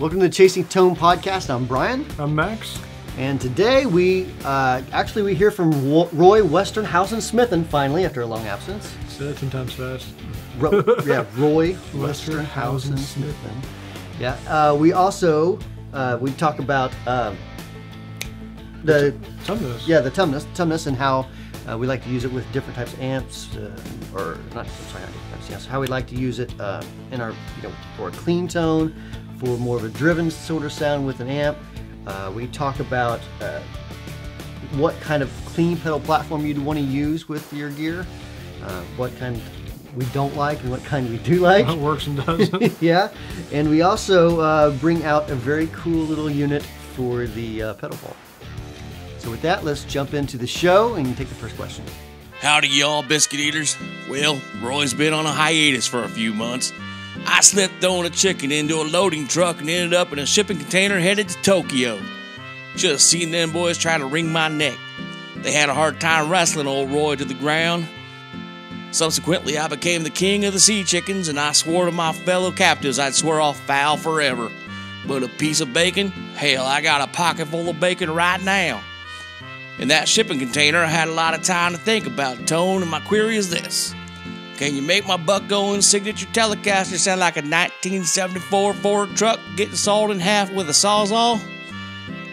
Welcome to the Chasing Tone podcast. I'm Brian. I'm Max. And today we hear from Roy Westernhausen-Smithen finally after a long absence. Say that 10 times fast. Roy Westernhausen-Smithen. Yeah. We also we talk about the Tumnus. Yeah, the Tumnus, and how we like to use it with different types of amps, or not. Sorry, not different types of amps. How we like to use it in our, for a clean tone, for more of a driven sort of sound with an amp. We talk about what kind of clean pedal platform you'd want to use with your gear, what kind we don't like and what kind we do like. What works and doesn't. Yeah, and we also bring out a very cool little unit for the pedal vault. So with that, let's jump into the show and take the first question. Howdy y'all, biscuit eaters. Well, Roy's been on a hiatus for a few months. I slipped throwing a chicken into a loading truck and ended up in a shipping container headed to Tokyo. Should have seen them boys try to wring my neck. They had a hard time wrestling old Roy to the ground. Subsequently, I became the king of the sea chickens, and I swore to my fellow captives I'd swear off foul forever. But a piece of bacon? Hell, I got a pocket full of bacon right now. In that shipping container, I had a lot of time to think about tone, and my query is this. Can you make my Buck-Owens signature Telecaster sound like a 1974 Ford truck getting sawed in half with a Sawzall?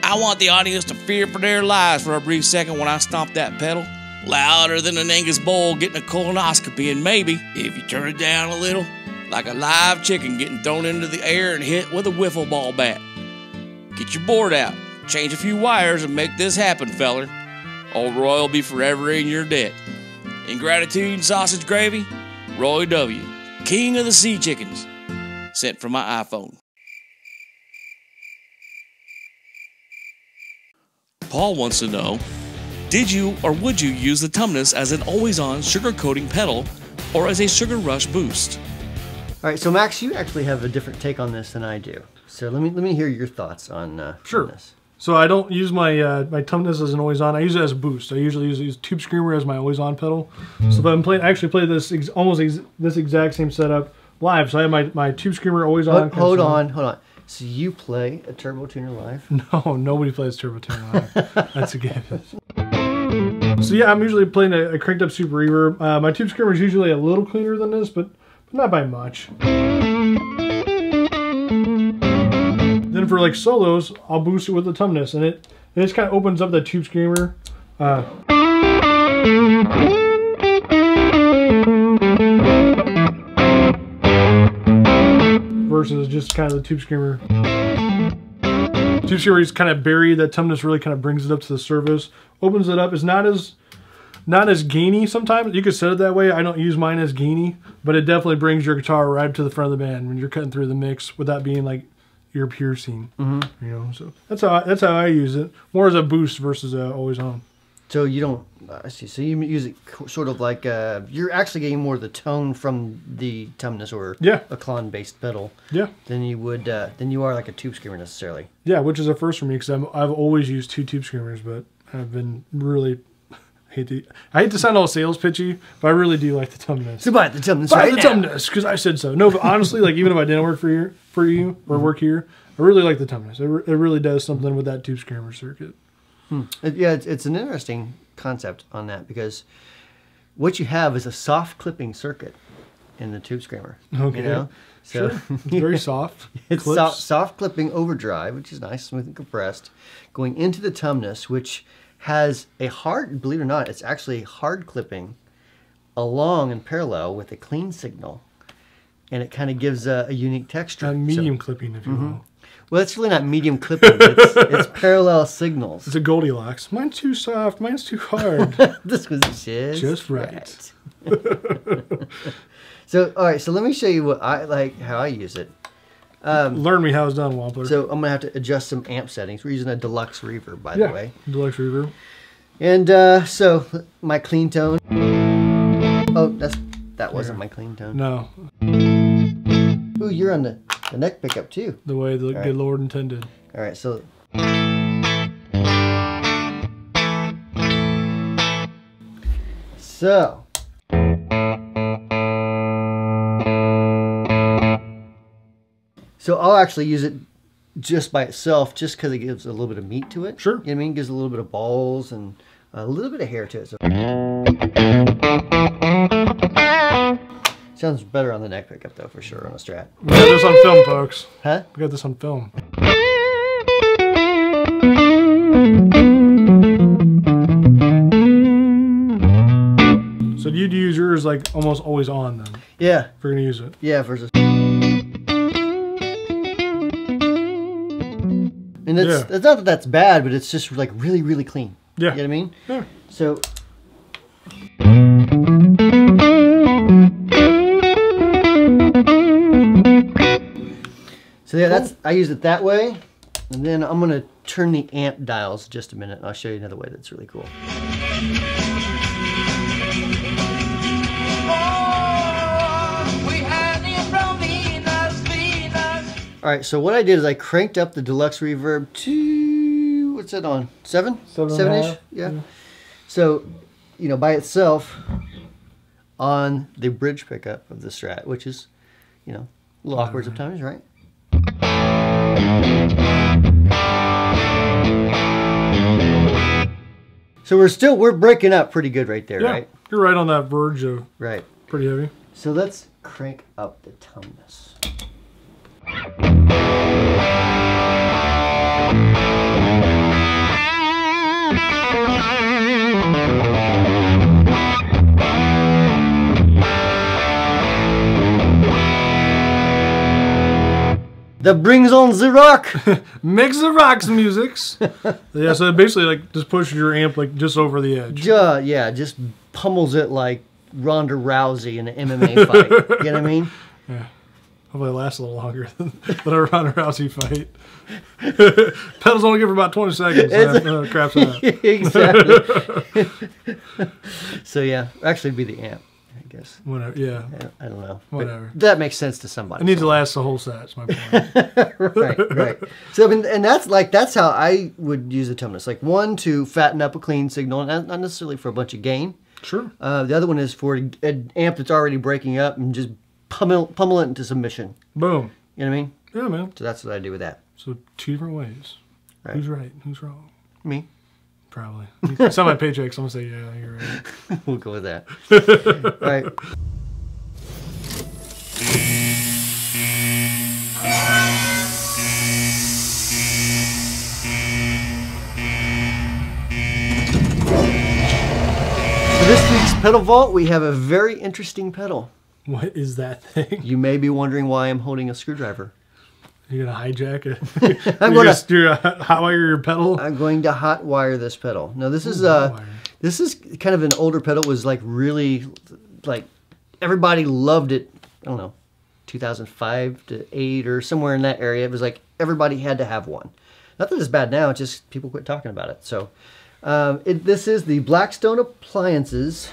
I want the audience to fear for their lives for a brief second when I stomp that pedal. Louder than an Angus bull getting a colonoscopy, and maybe, if you turn it down a little, like a live chicken getting thrown into the air and hit with a wiffle ball bat. Get your board out, change a few wires, and make this happen, feller. Old Roy will be forever in your debt. In gratitude and sausage gravy, Roy W., king of the sea chickens, sent from my iPhone. Paul wants to know, did you or would you use the Tumnus as an always-on sugar coating pedal or as a sugar rush boost? All right, so Max, you actually have a different take on this than I do. So let me hear your thoughts on Sure. this. So I don't use my my Tumnus as an always-on. I use it as a boost. I usually use Tube Screamer as my always-on pedal. So if I'm playing, I actually play this this exact same setup live. So I have my Tube Screamer always-on. Hold on. So you play a Turbo Tuner live? No, nobody plays Turbo Tuner live. That's a given. So yeah, I'm usually playing a cranked up Super Reverb. My Tube Screamer is usually a little cleaner than this, but not by much. Then for like solos, I'll boost it with the Tumnus, and it just kind of opens up that Tube Screamer. Versus just kind of the Tube Screamer. Tube Screamer is kind of buried. That Tumnus really kind of brings it up to the surface, opens it up. It's not as gainy sometimes. You could set it that way. I don't use mine as gainy, but it definitely brings your guitar right to the front of the band when you're cutting through the mix without being like ear piercing. So that's how I use it, more as a boost versus always on. So you don't. I see. So you use it sort of like you're actually getting more of the tone from the Tumnus or a Klon-based pedal. Yeah. Than you would. Than you are like a Tube Screamer necessarily. Yeah, which is a first for me because I've always used two Tube Screamers, but I've been really. I hate to sound all sales pitchy, but I really do like the Tumnus. So buy the Tumnus right now. Tumnus, because I said so. No, but honestly, like even if I didn't work for you or work here, I really like the Tumnus. It really does something with that Tube Screamer circuit. Yeah, it's an interesting concept on that because what you have is a soft clipping circuit in the Tube Screamer. Okay. So sure. It's very soft. It's soft clipping overdrive, which is nice, smooth and compressed, going into the Tumnus, which has a hard, believe it or not, it's actually hard clipping along and parallel with a clean signal. And it kind of gives a unique texture. Medium clipping, if you will. Well, it's really not medium clipping. It's parallel signals. It's a Goldilocks. Mine's too soft. Mine's too hard. This was just right. So, all right. So let me show you what I like, how I use it. Learn me how it's done, Wampler. So I'm gonna have to adjust some amp settings. We're using a Deluxe Reverb, by the way. Deluxe Reverb. And so my clean tone. Oh, that wasn't my clean tone. No. Ooh, you're on the neck pickup too. The way the good Lord intended. All right, so. So I'll actually use it just by itself, just because it gives a little bit of meat to it. Sure. You know what I mean? Gives a little bit of balls and a little bit of hair to it. So sounds better on the neck pickup though, for sure, on a Strat. We got this on film, folks. Huh? We got this on film. So you'd use yours like almost always on then? Yeah. If you're gonna use it. Yeah, versus. And it's not that that's bad, but it's just like really, really clean. Yeah. You know what I mean? Yeah. So. So yeah, that's, I use it that way. And then I'm gonna turn the amp dials just a minute and I'll show you another way that's really cool. All right, so what I did is I cranked up the Deluxe Reverb to, what's that on? 7? 7-ish? Yeah. So, you know, by itself on the bridge pickup of the Strat, which is, you know, a little awkward sometimes, right? So we're breaking up pretty good right there, right? You're right on that verge of pretty heavy. So let's crank up the Tumnus. That brings on the rock. Makes the rocks musics. Yeah, so it basically like just pushes your amp like just over the edge. Yeah, just pummels it like Ronda Rousey in an MMA fight. You know what I mean? Yeah. Hopefully it lasts a little longer than a Ronda Rousey fight. Pedals only good for about 20 seconds. Crap's out. Exactly. So yeah, actually it'd be the amp, I guess. Whatever, yeah. I don't know. Whatever. But that makes sense to somebody. It needs to last the whole set, that's my point. right. So I mean, and that's how I would use the Tumnus. Like one, to fatten up a clean signal, not necessarily for a bunch of gain. Sure. The other one is for an amp that's already breaking up and just pummel it into submission. Boom. You know what I mean? Yeah, man. So that's what I do with that. So 2 different ways. Right. Who's right? Who's wrong? Me. Probably. It's not my paycheck, so I'm going to say, yeah, you're right. We'll go with that. All right. For this week's pedal vault, we have a very interesting pedal. What is that thing? You may be wondering why I'm holding a screwdriver. You're going to hijack it? You're going to hotwire your pedal? I'm going to hotwire this pedal. Now this is kind of an older pedal. It was like really, like everybody loved it. I don't know, 2005 to 8 or somewhere in that area. It was like everybody had to have one. Not that it's bad now, it's just people quit talking about it. So this is the Blackstone Appliances.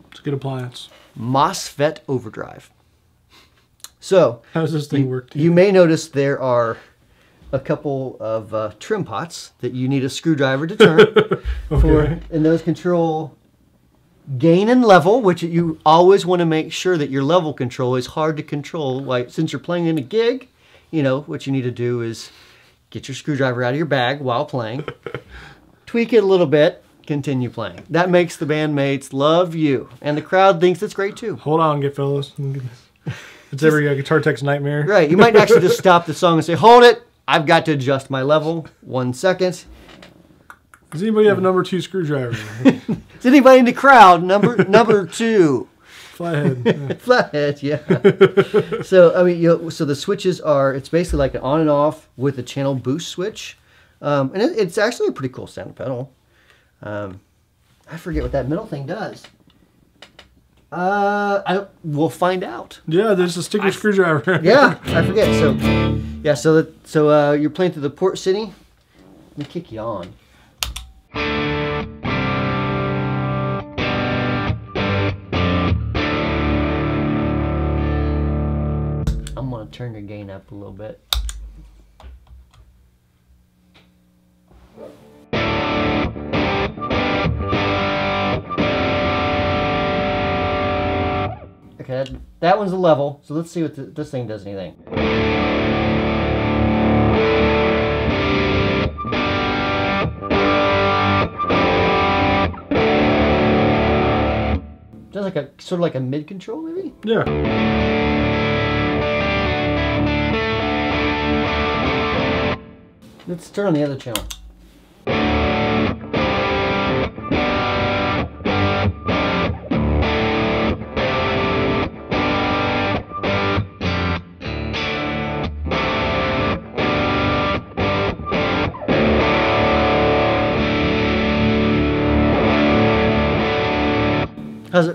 It's a good appliance. MOSFET Overdrive. So how does this thing work? You may notice there are a couple of trim pots that you need a screwdriver to turn. And those control gain and level, which you always want to make sure that your level control is hard to control. Like, since you're playing in a gig, you know, what you need to do is get your screwdriver out of your bag while playing, tweak it a little bit, continue playing. That makes the bandmates love you, and the crowd thinks it's great too. Hold on, get fellas. It's every Guitar Tech's nightmare. Right, you might actually just stop the song and say, hold it, I've got to adjust my level. 1 second. Does anybody have a number 2 screwdriver? Is anybody in the crowd? Number 2. Flathead. Yeah. Flathead, yeah. So I mean, so the switches are, it's basically like an on and off with a channel boost switch, and it's actually a pretty cool sounding pedal. I forget what that middle thing does. We'll find out. Yeah, there's a sticky screwdriver. Yeah, I forget. So, yeah, so you're playing through the Port City. Let me kick you on. I'm gonna turn your gain up a little bit. Okay, that one's a level, so let's see what this thing does anything. Sounds like a sort of like a mid control, maybe. Yeah. Let's turn on the other channel.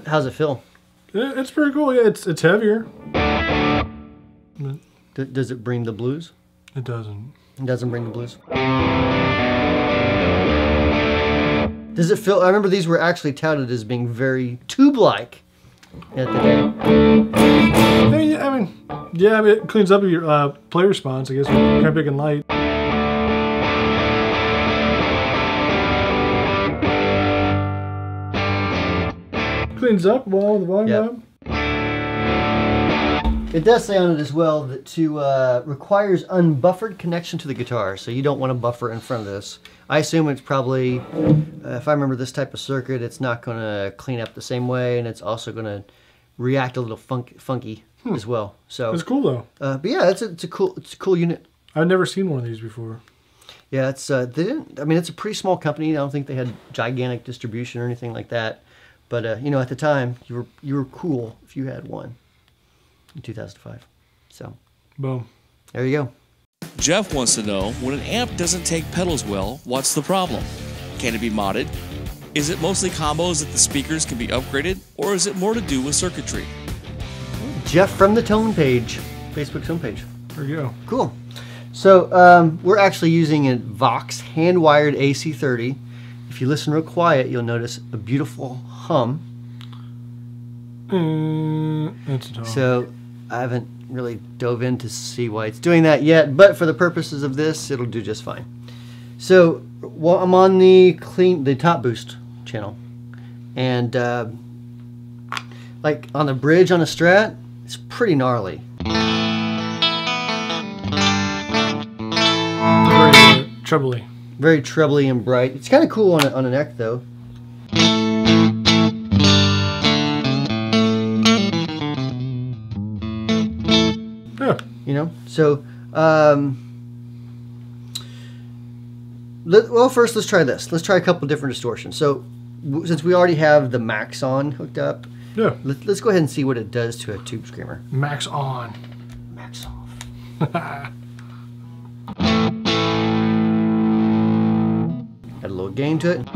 How's it feel? It's pretty cool. Yeah, it's heavier. Does it bring the blues? It doesn't. It doesn't bring the blues. Does it feel? I remember these were actually touted as being very tube-like at the day. I mean, it cleans up your play response. I guess kind of big and light. Cleans up well with the volume knob. It does say on it as well that requires unbuffered connection to the guitar, so you don't want to buffer in front of this. I assume it's probably, if I remember this type of circuit, it's not going to clean up the same way, and it's also going to react a little funky as well. So it's cool though. But yeah, it's a cool unit. I've never seen one of these before. Yeah, it's they didn't. I mean, it's a pretty small company. I don't think they had gigantic distribution or anything like that. But you know, at the time, you were cool if you had one in 2005. So, boom. There you go. Jeff wants to know, when an amp doesn't take pedals well, what's the problem? Can it be modded? Is it mostly combos that the speakers can be upgraded, or is it more to do with circuitry? Jeff from the Tone page, Facebook's homepage. There you go. Cool. So we're actually using a Vox hand-wired AC30. If you listen real quiet, you'll notice a beautiful hum. That's a tone. So I haven't really dove in to see why it's doing that yet, but for the purposes of this, it'll do just fine. So I'm on the top boost channel, and like on the bridge on a Strat, it's pretty gnarly. Very trebly. Very trebly and bright. It's kind of cool on a neck though. Yeah. You know, so well, first let's try this. Let's try a couple different distortions. So since we already have the Max on hooked up, yeah, let's go ahead and see what it does to a tube screamer. Max on. Max off. Add a little gain to it.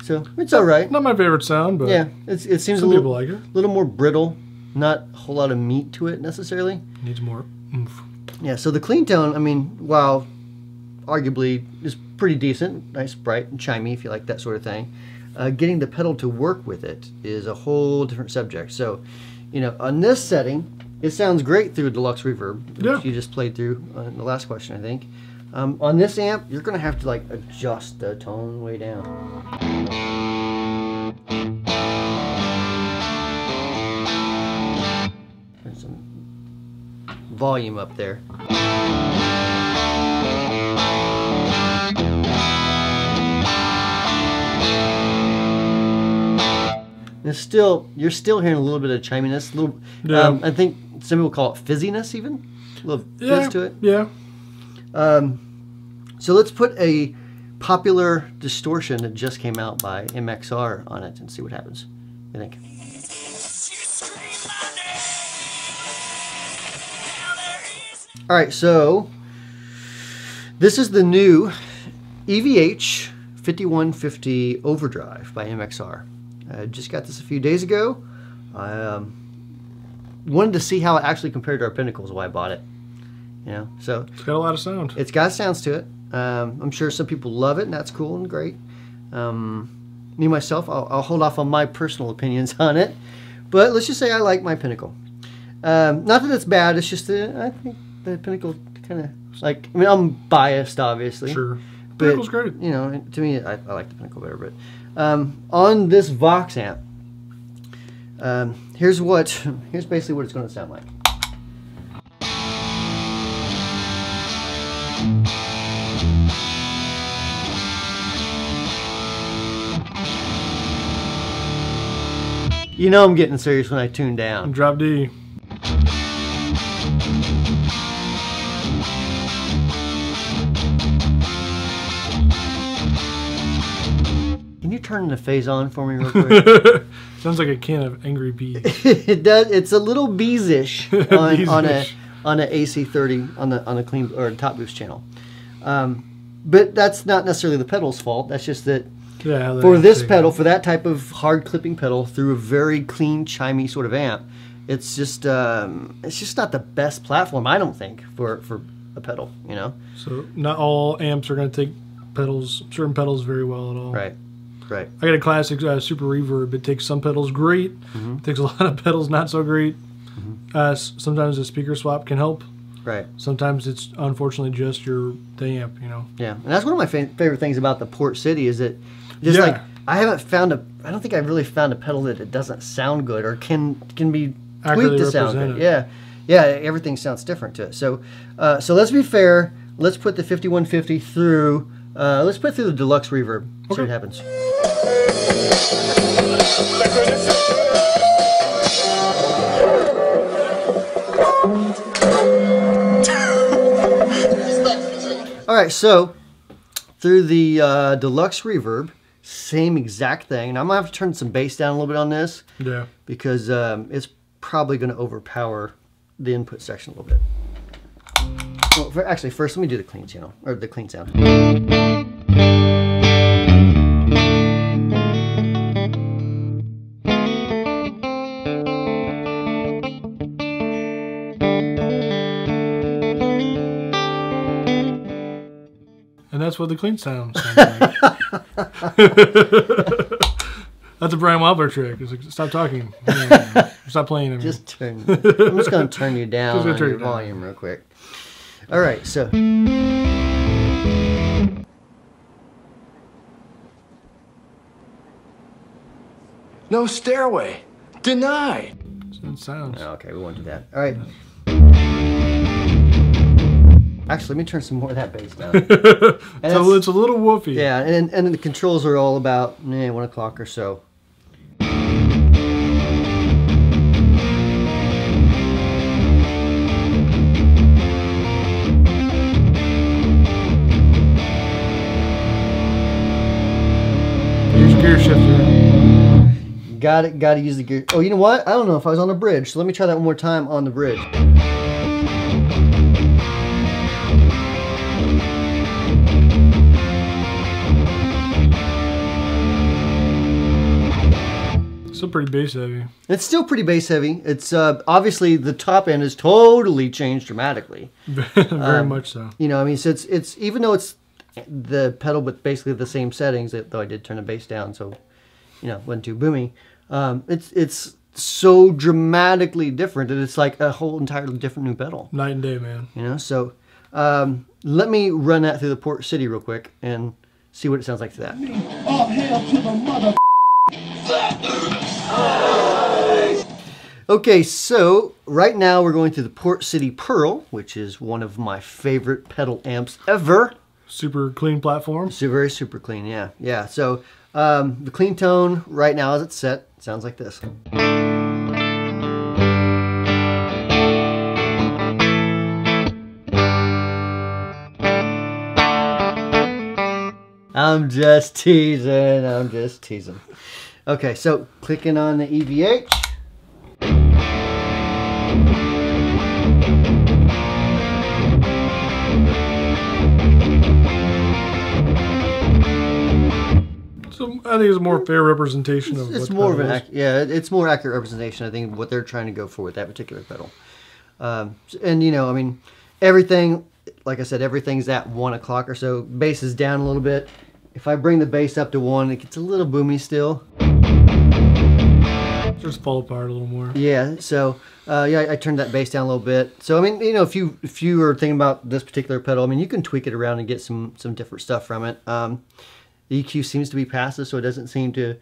So it's all right. Not my favorite sound, but yeah, it seems some a people like it. little more brittle. Not a whole lot of meat to it necessarily. Needs more oomph. Yeah. So the clean tone, I mean, while arguably is pretty decent, nice, bright, and chimey if you like that sort of thing. Getting the pedal to work with it is a whole different subject. So, you know, on this setting, it sounds great through a Deluxe Reverb, which you just played through in the last question, I think. On this amp, you're going to have to like adjust the tone way down. There's some volume up there. It's still, you're still hearing a little bit of chiminess. I think some people call it fizziness even. A little fizz to it. Yeah. So let's put a popular distortion that just came out by MXR on it and see what happens. I think. All right, so this is the new EVH 5150 Overdrive by MXR. I just got this a few days ago. I wanted to see how it actually compared to our Pinnacles while I bought it. You know, so it's got a lot of sound. It's got sounds to it. I'm sure some people love it, and that's cool and great. Me myself, I'll hold off on my personal opinions on it, but let's just say I like my Pinnacle. Not that it's bad. It's just that I think the Pinnacle kind of like. I mean, I'm biased, obviously. Sure, but, Pinnacle's great. You know, to me, I like the Pinnacle better. But on this Vox amp, here's basically what it's going to sound like. You know I'm getting serious when I tune down. Drop D. Can you turn the phase on for me real quick? Sounds like a can of angry bees. It does. It's a little beesish on a AC30 on a clean or top boost channel. But that's not necessarily the pedal's fault. That's just that for this pedal, for that type of hard clipping pedal through a very clean, chimey sort of amp, it's just not the best platform, I don't think, for a pedal. You know. So not all amps are going to take certain pedals very well at all. Right. Right. I got a classic Super Reverb. It takes some pedals great. It takes a lot of pedals not so great. Sometimes a speaker swap can help. Right. Sometimes it's unfortunately just the amp, you know. Yeah, and that's one of my favorite things about the Port City is that just like I don't think I've really found a pedal that it doesn't sound good or can be tweaked to sound good. Yeah. Yeah, everything sounds different to it. So so let's be fair. Let's put the 5150 through let's put it through the Deluxe Reverb. See what happens. All right, so through the Deluxe Reverb, same exact thing. And I'm gonna have to turn some bass down a little bit on this. Yeah. Because it's probably gonna overpower the input section a little bit. Well, actually, first let me do the clean channel or the clean sound. And that's what the clean sound sounds like. That's a Brian Wampler trick. It's like, stop talking. Stop playing. Just turn. I'm just going to turn you down on your volume real quick. All right, so. No stairway. Denied. It sounds. Okay, we won't do that. All right. Actually, let me turn some more of that bass down. So it's a little woofy. Yeah, and the controls are all about 1 o'clock or so. Here's gear shifter. Got to use the gear. Oh, you know what? I don't know if I was on the bridge, so let me try that one more time on the bridge. Still pretty bass heavy. It's still pretty bass heavy. It's obviously the top end has totally changed dramatically. Very much so. You know, I mean, so it's even though it's the pedal with basically the same settings, though I did turn the bass down, so you know, it wasn't too boomy. It's so dramatically different that it's like a whole entirely different new pedal. Night and day, man. You know, so let me run that through the Port City real quick and see what it sounds like to that. All hail to the mother. Okay, so right now we're going through the Port City Pearl, which is one of my favorite pedal amps ever. Super clean platform. Very super clean, yeah. Yeah, so the clean tone right now as it's set sounds like this. I'm just teasing. Okay, so clicking on the EVH. So I think it's a more fair representation of it's what more of the an pedal is. yeah, it's more accurate representation, I think, of what they're trying to go for with that particular pedal. And you know, I mean, everything, like I said, everything's at 1 o'clock or so. Bass is down a little bit. If I bring the bass up to 1, it gets a little boomy still. Just fall apart a little more. Yeah, so yeah, I turned that bass down a little bit. So I mean, you know, if you are thinking about this particular pedal, I mean, you can tweak it around and get some different stuff from it. The EQ seems to be passive, so it doesn't seem to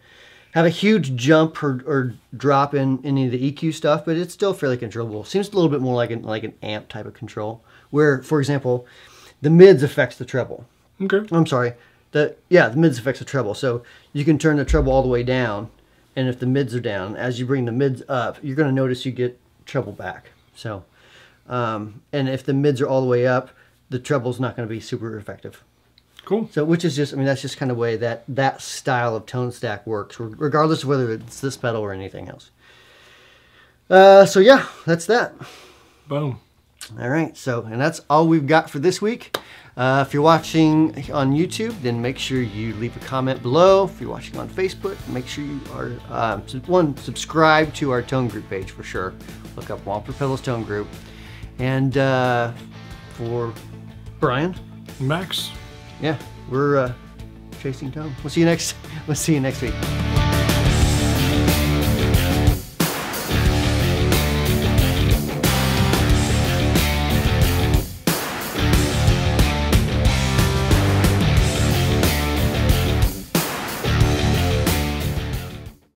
have a huge jump or drop in any of the EQ stuff, but it's still fairly controllable. Seems a little bit more like an amp type of control. Where, for example, the mids affects the treble. Okay. I'm sorry. The mids affects the treble. So you can turn the treble all the way down, and if the mids are down, as you bring the mids up, you're going to notice you get treble back. So, and if the mids are all the way up, the treble's not going to be super effective. Cool. So, which is just, I mean, that's just kind of the way that style of tone stack works, regardless of whether it's this pedal or anything else. So yeah, that's that. Boom. All right, so, and that's all we've got for this week. If you're watching on YouTube, then make sure you leave a comment below. If you're watching on Facebook, make sure you are, subscribe to our tone group page for sure. Look up Wampler Pedals Tone Group. And for Brian. Max. Yeah, we're chasing tone. We'll see you next week.